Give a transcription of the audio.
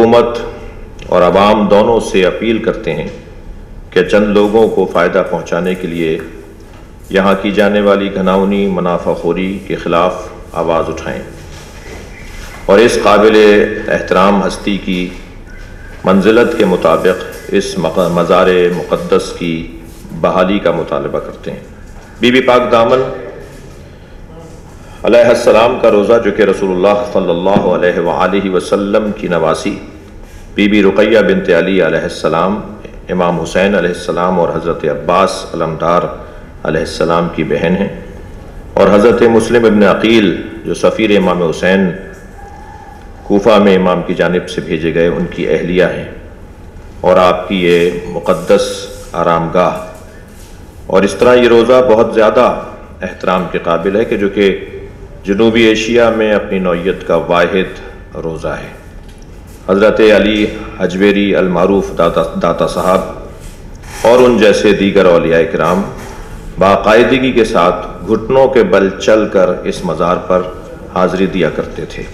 حکومت اور عوام دونوں سے اپیل کرتے ہیں کہ چند لوگوں کو فائدہ پہنچانے کے لیے یہاں کی جانے والی گھناؤنی منافع خوری کے خلاف آواز اٹھائیں اور اس قابل احترام ہستی کی منزلت کے مطابق اس مزار مقدس کی بحالی کا مطالبہ کرتے ہیں۔ بی بی پاک دامن علیہ السلام کا روزہ، جو کہ رسول اللہ صلی اللہ علیہ وآلہ وسلم کی نواسی بی بی رقیہ بنت علی علیہ السلام، امام حسین علیہ السلام اور حضرت عباس علمدار علیہ السلام کی بہن ہیں، اور حضرت مسلم ابن عقیل جو سفیر امام حسین کوفہ میں امام کی جانب سے بھیجے گئے ان کی اہلیہ ہیں، اور آپ کی یہ مقدس آرام گاہ، اور اس طرح یہ روزہ بہت زیادہ احترام کے قابل ہے کہ جو کہ جنوبی ایشیا میں اپنی نوعیت کا واحد روزہ ہے۔ حضرت علی حجویری المعروف داتا صاحب اور ان جیسے دیگر اولیاء کرام باقاعدگی کے ساتھ گھٹنوں کے بل چل کر اس مزار پر حاضری دیا کرتے تھے۔